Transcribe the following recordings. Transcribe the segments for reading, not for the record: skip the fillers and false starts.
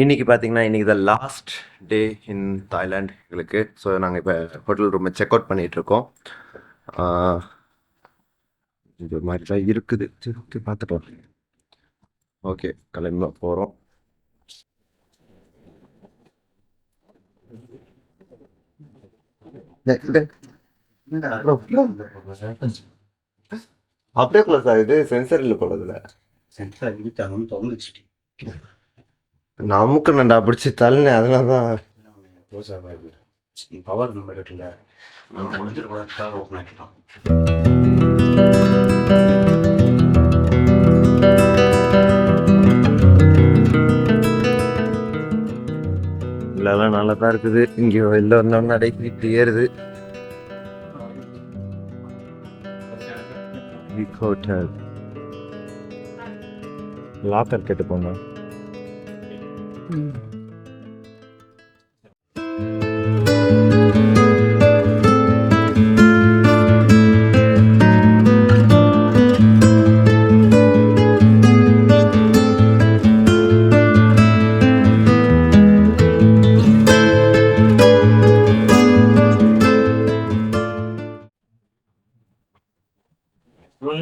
இன்னைக்கு பார்த்தீங்கன்னா, இன்னைக்கு தான் லாஸ்ட் டே இன் தாய்லாந்து எங்களுக்கு. ஸோ நாங்கள் இப்போ ஹோட்டல் ரூமை செக் அவுட் பண்ணிகிட்ருக்கோம். இது மாதிரி தான் இருக்குது. சரி ஓகே பார்த்துக்கலாம். ஓகே கிளம்ப போகிறோம். அப்படியே க்ளோஸ் ஆகுது. சென்சர் இல்லை போலதுல. சென்டர் அடித்தாங்கன்னு திறந்துச்சு. நமக்கு நண்டா பிடிச்சி தள்ளினேன். அதனால தான் க்ளோஸ் ஆகாது. பவர் நம்ம இருக்குல்ல, நம்ம முடிஞ்சிருக்கூடாதுக்காக ஓப்பன் ஆக்கிட்டோம். இல்லைலாம் நல்லா தான் இருக்குது. இங்கே வெளில வந்தோம்னா அடைக்கிட்டு ஏறுது. ஹோட்டல் லாக்கர் கேட்டு போங்க. Room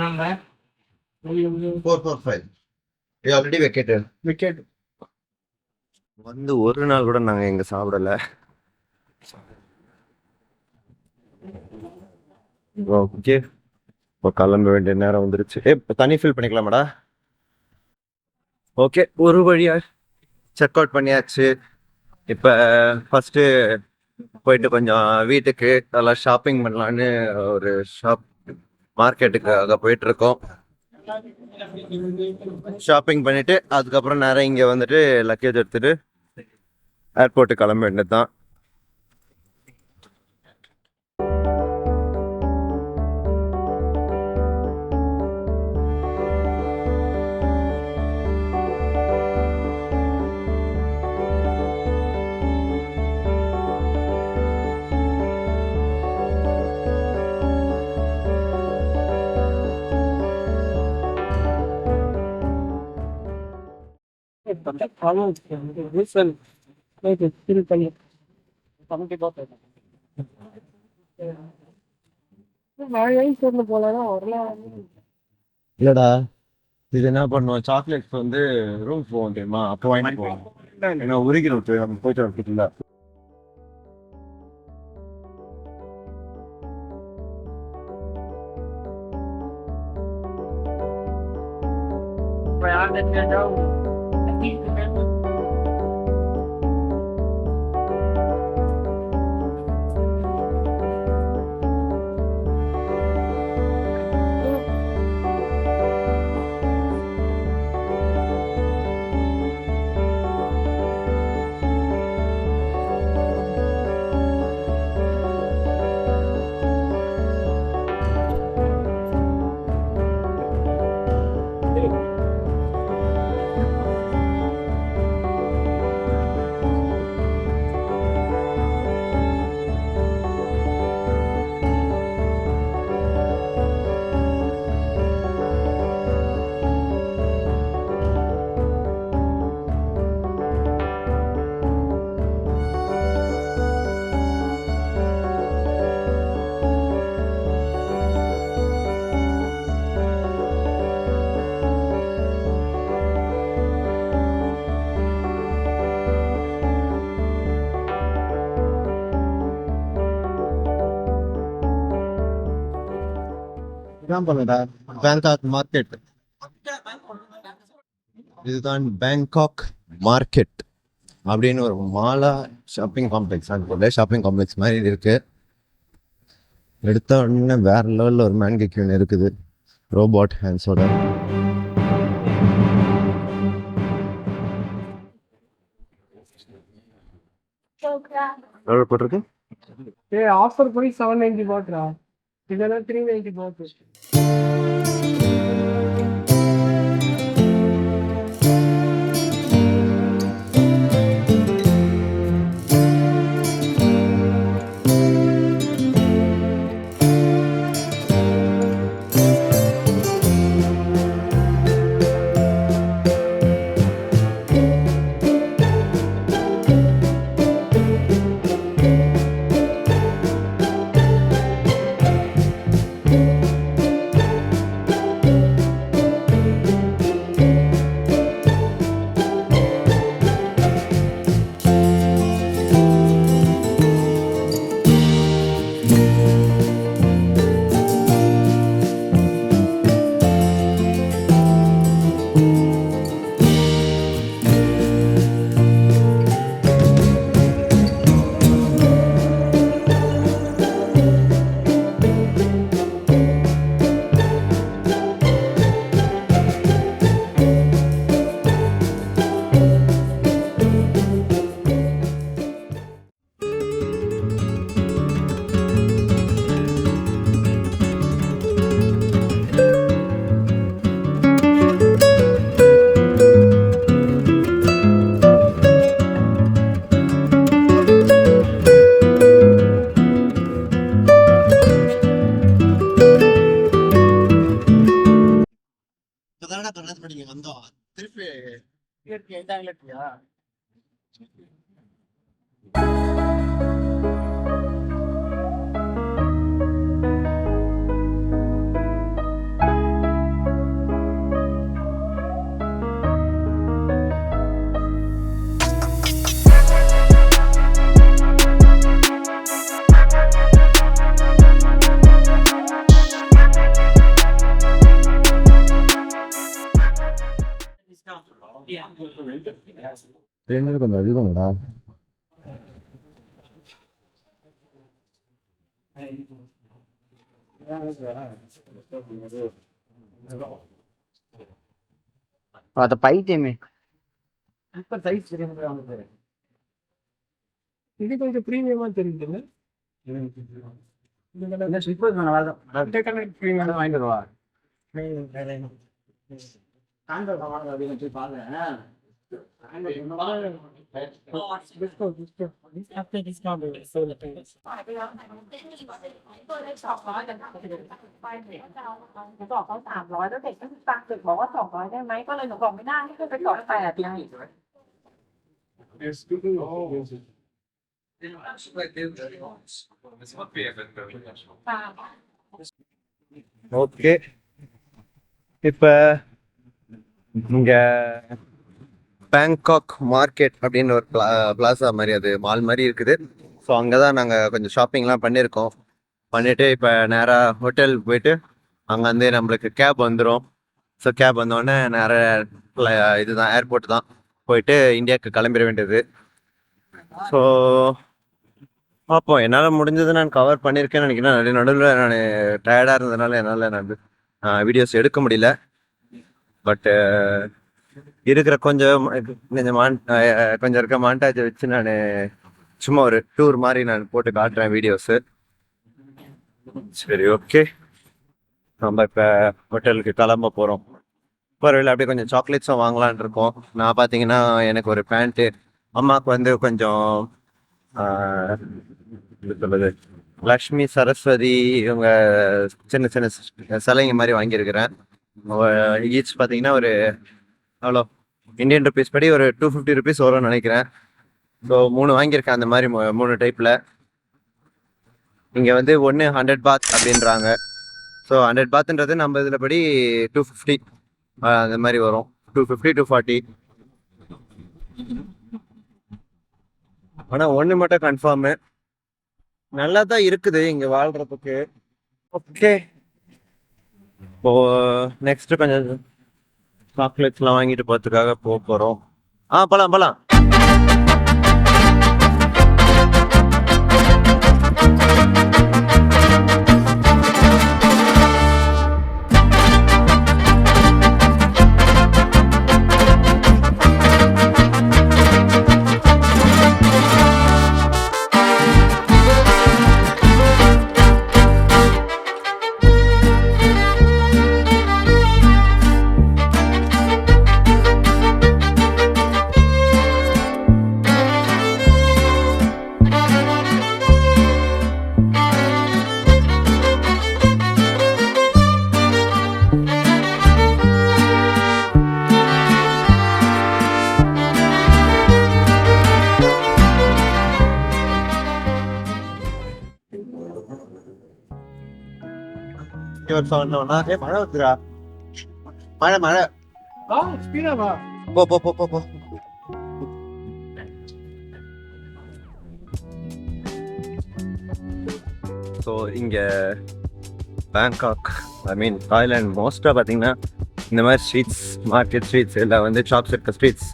number 445. We already vacated. wicket. வந்து ஒரு நாள் கூட நாங்கள் எங்கே சாப்பிடலை. ஓகே இப்போ கிளம்ப வேண்டிய நேரம் வந்துருச்சு. இப்போ தண்ணி ஃபில் பண்ணிக்கலாமாடா? ஓகே ஒரு வழியாக செக் அவுட் பண்ணியாச்சு. இப்போ ஃபஸ்ட்டு போயிட்டு கொஞ்சம் வீட்டுக்கு நல்லா ஷாப்பிங் பண்ணலான்னு ஒரு மார்க்கெட்டுக்காக போயிட்டுருக்கோம். ஷாப்பிங் பண்ணிவிட்டு அதுக்கப்புறம் நேரம் இங்கே வந்துட்டு லக்கேஜ் எடுத்துகிட்டு ஏர்போர்ட்டு கிளம்ப வேண்டியது தான். இல்லடா இது என்ன பண்ணுவோம், சாக்லேட்ஸ் வந்து ரூம் போவோம் தெரியுமா, அப்போ வாங்கிட்டு போவோம். ஏன்னா உருகிடும் நம்ம போயிட்டு வரதுக்குள்ள. பேங்காக் மார்க்கெட், இதுதான் பேங்காக் மார்க்கெட் அப்படின்னு ஒரு மாலா ஷாப்பிங் காம்ப்ளெக்ஸ். அது ஷாப்பிங் காம்ப்ளெக்ஸ் மாதிரி இருக்கு. எடுத்த உடனே வேற லெவலில் ஒரு மேன்கேக்யூன் இருக்குது ரோபோட் ஹேண்ட்ஸோட. எவ்வளோ போட்டிருக்கு? ஆஃபர் பண்ணி 790 பாட்ரா, இதெல்லாம் 390 பாட்டு. ரெண்டு கொஞ்சம் அதிகம்டா. அது பைத்தியமே. இது கொஞ்சம் ப்ரீமியமா தெரியுதுல்ல? இந்த கலர் ப்ரீமியம் வாங்கிட்டு வா.บอกเขา300แล้วเด็กก็ตังค์เด็กบอกว่า200ได้ไหมก็เลยหนูบอกไม่ได้ให้ขึ้นไป280ไง ஓகே, இப்போ இங்கே பேங்காக் மார்க்கெட் அப்படின்னு ஒரு பிளாசா மாதிரி, அது மால் மாதிரி இருக்குது. ஸோ அங்கே தான் நாங்கள் கொஞ்சம் ஷாப்பிங்லாம் பண்ணியிருக்கோம். பண்ணிவிட்டு இப்போ நேராக ஹோட்டல் போயிட்டு அங்கேருந்து நம்மளுக்கு கேப் வந்துடும். ஸோ கேப் வந்தோடனே நேராக இதுதான் ஏர்போர்ட் தான், போயிட்டு இந்தியாவுக்கு கிளம்பிட வேண்டியது. ஸோ பார்ப்போம், என்னால் முடிஞ்சது நான் கவர் பண்ணியிருக்கேன்னு நினைக்கிறேன். நடுவில் நான் டயர்டாக இருந்ததுனால என்னால் வீடியோஸ் எடுக்க முடியல. பட்டு இருக்கிற கொஞ்சம் இருக்க மாண்டாஜை வச்சு நான் சும்மா ஒரு டூர் மாதிரி நான் போட்டு காட்டுறேன் வீடியோஸு. சரி, ஓகே, நம்ம இப்போ ஹோட்டலுக்கு கிளம்ப போகிறோம். போகிறவழியில் அப்படியே கொஞ்சம் சாக்லேட்ஸும் வாங்கலான் இருக்கோம். நான் பார்த்தீங்கன்னா எனக்கு ஒரு பேண்ட்டு, அம்மாவுக்கு வந்து கொஞ்சம் சொல்லுது லக்ஷ்மி சரஸ்வதி இவங்க சின்ன சின்ன சிலைங்க மாதிரி வாங்கியிருக்கிறேன். ஈச் பார்த்தீங்கன்னா ஒரு அவ்வளோ இந்தியன் ருபீஸ் படி ஒரு 250 ருபீஸ் வரும்னு நினைக்கிறேன். ஸோ 3 வாங்கியிருக்கேன் அந்த மாதிரி 3 டைப்பில். இங்கே வந்து ஒன்று 100 பாத் அப்படின்றாங்க. ஸோ 100 பாத்துன்றது நம்ம இதில் படி 250 அந்த மாதிரி வரும். 250 240. ஆனால் ஒன்று மட்டும் கன்ஃபார்மு, நல்லா தான் இருக்குது இங்கே வாழ்கிறதுக்கு. ஓகே, இப்போ நெக்ஸ்ட்டு கொஞ்சம் சாக்லேட்ஸ்லாம் வாங்கிட்டு போகிறதுக்காக போகிறோம். போகலாம். சொன்னோன்னா மழை வந்துடா, மழை ஸ்பீடா வா. போ. ஸோ இங்கே பேங்காக், ஐ மீன் தாய்லாந்து மோஸ்ட்டாக பார்த்தீங்கன்னா இந்த மாதிரி ஸ்ட்ரீட்ஸ், மார்க்கெட் ஸ்ட்ரீட்ஸ், இல்லை வந்து ஷாப்ஸ் இருக்க ஸ்ட்ரீட்ஸ்,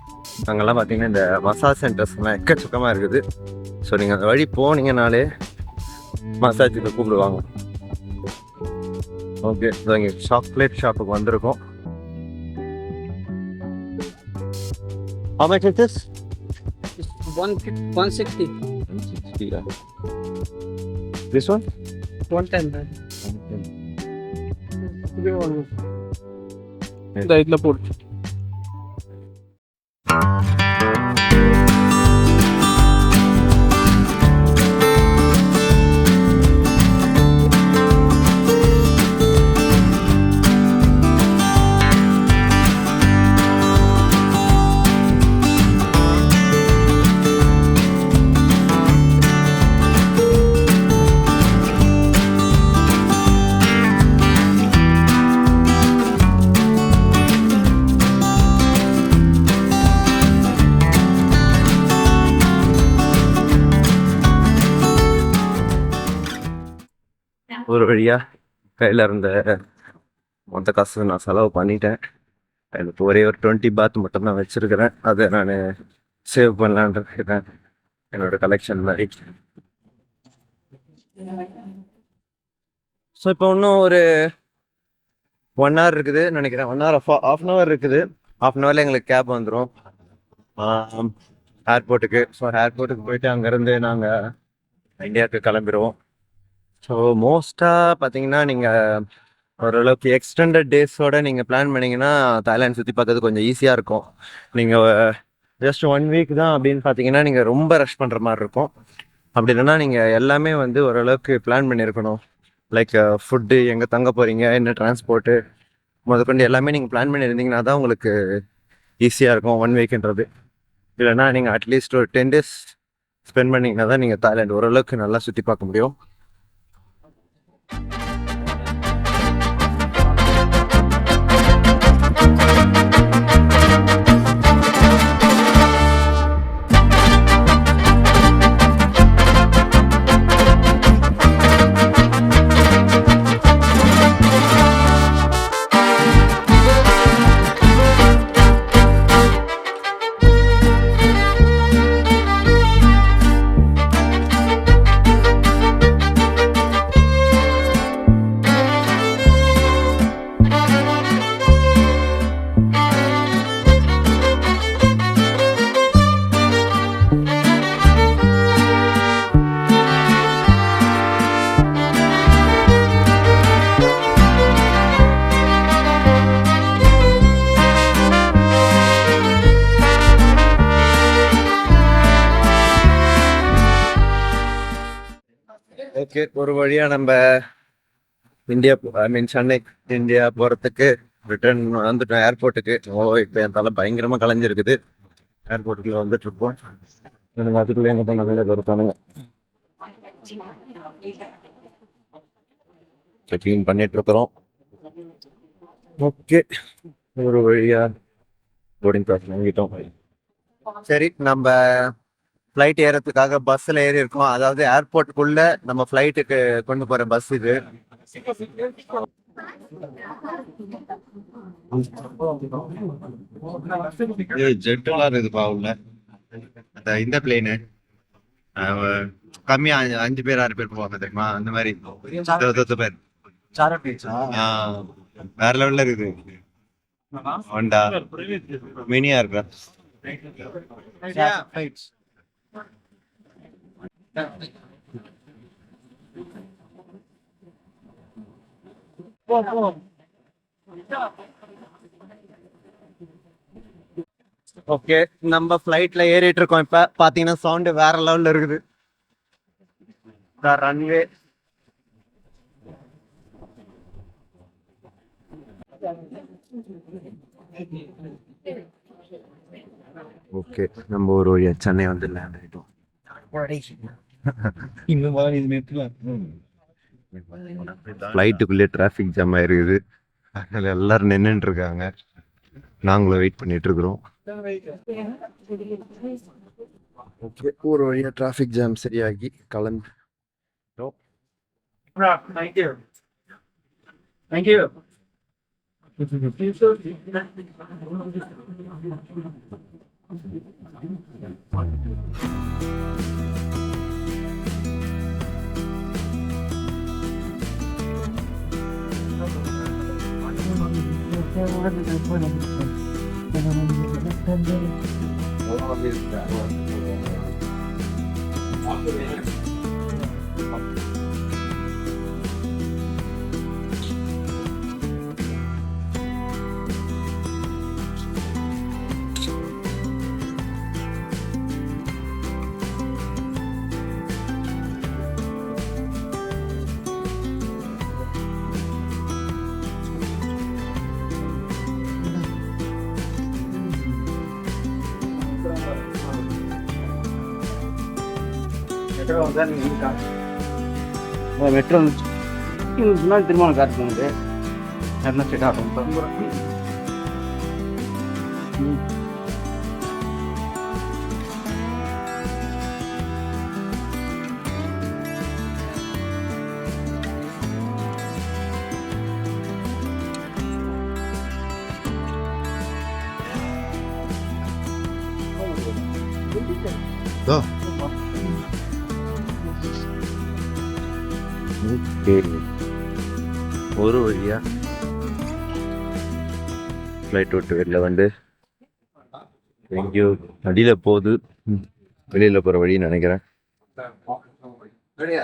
அங்கெல்லாம் பார்த்தீங்கன்னா இந்த மசாஜ் சென்டர்ஸ்லாம் எக்கச்சக்கமாக இருக்குது. ஸோ நீங்கள் அந்த வழி போனீங்கனாலே மசாஜுக்கு கூப்பிடுவாங்க. ஓகே, ஸோ இங்கே சாக்லேட் ஷாப்புக்கு வந்திருக்கோம். How much is this? 160. 160. This one? 110. இது ஒன்று இந்த இதில் போட்டு ஒரு வழியாக கையில் இருந்த மொத்த காசு நான் செலவு பண்ணிட்டேன். எனக்கு ஒரே ஒரு 20 பாத் மட்டும்தான் வச்சுருக்கிறேன். அதை நான் சேவ் பண்ணலான் இருக்கிறேன் என்னோட கலெக்ஷன் மாதிரி. ஸோ இப்போ இன்னும் ஒரு 1 hour இருக்குது நினைக்கிறேன். 1 hour half an hour இருக்குது. half an hourல எங்களுக்கு கேப் வந்துடும் ஏர்போர்ட்டுக்கு. ஸோ ஏர்போர்ட்டுக்கு போயிட்டு அங்கேருந்து நாங்கள் இந்தியாவுக்கு கிளம்பிடுவோம். ஸோ மோஸ்ட்டாக பார்த்தீங்கன்னா நீங்கள் ஓரளவுக்கு எக்ஸ்டெண்டட் டேஸோட நீங்கள் பிளான் பண்ணிங்கன்னா தாய்லாந்து சுற்றி பார்க்கறது கொஞ்சம் ஈஸியாக இருக்கும். நீங்கள் ஜஸ்ட் 1 week தான் அப்படின்னு பார்த்தீங்கன்னா நீங்கள் ரொம்ப ரஷ் பண்ணுற மாதிரி இருக்கும். அப்படி இல்லைன்னா நீங்கள் எல்லாமே வந்து ஓரளவுக்கு பிளான் பண்ணியிருக்கணும். லைக் ஃபுட்டு, எங்கே தங்க போகிறீங்க, என்ன டிரான்ஸ்போர்ட்டு முதற்கொண்டு எல்லாமே நீங்கள் பிளான் பண்ணியிருந்தீங்கன்னா தான் உங்களுக்கு ஈஸியாக இருக்கும் 1 weekன்றது. இல்லைன்னா நீங்கள் அட்லீஸ்ட் ஒரு 10 days ஸ்பெண்ட் பண்ணிங்கன்னா தான் நீங்கள் தாய்லாந்து ஓரளவுக்கு நல்லா சுற்றி பார்க்க முடியும். ஓகே, ஒரு வழியாக நம்ம இந்தியா சென்னை இந்தியா போகிறதுக்கு ரிட்டர்ன் வந்துட்டோம் ஏர்போர்ட்டுக்கு. இப்போ என் தலை பயங்கரமாக கலைஞ்சிருக்குது. ஏர்போர்ட்டுக்குள்ள வந்துட்டுருப்போம். எனக்கு அதுக்குள்ளே எங்கே தான் நிறைய வருத்தானுங்க செக்கிங் பண்ணிட்டுருக்குறோம். ஓகே, ஒரு வழியாக போர்டிங் பாஸ் வாங்கிட்டோம். சரி, நம்ம ஃப்ளைட் ஏறதுக்காக பஸ்ஸில் ஏறி இருக்கோம். அதாவது ஏர்போர்ட்டுக்குள்ள நம்ம ஃப்ளைட்டுக்கு கொண்டு போகிற பஸ் இது. ஜெட்டெல்லாம் இருக்குதுப்பா உள்ள. இந்த பிளேனு கம்மியா 5 பேர் 6 பேர் போவாங்க தெரியுமா, அந்த மாதிரி 10 பேர். வேற லெவல்ல இருக்குது. ஹோண்டா மினியா இருக்கா. ஓகே, நம்ம ஃப்ளைட்ல ஏறிட்டு இருக்கோம். இப்ப பாத்தீங்கன்னா சவுண்ட் வேற லெவல்ல இருக்குது. ரன்வே ஓகே, நம்ம ஒரு வழியா சென்னை வந்து லேண்ட் ஆயிட்டோம். ஃப்ளைட்டுக்குள்ளே டிராஃபிக் ஜாம் ஆயிருக்குது. அதனால எல்லாரும் நின்றுட்டு இருக்காங்க. நாங்களும் வெயிட் பண்ணிட்டு இருக்கிறோம். ஓகே, ஒரு வழியா டிராஃபிக் ஜாம் சரியாகி கலந்து. மெட்ரோ திருமணம் காசு வந்து என்ன ஸ்டேட் ஆகும். ஓ ஓகே ஒரு வழியா ஃப்ளைட் விட்டு வெளில வந்து எங்கேயோ அடியில் போகுது வெளியில் போகிற வழின்னு நினைக்கிறேன். Ready?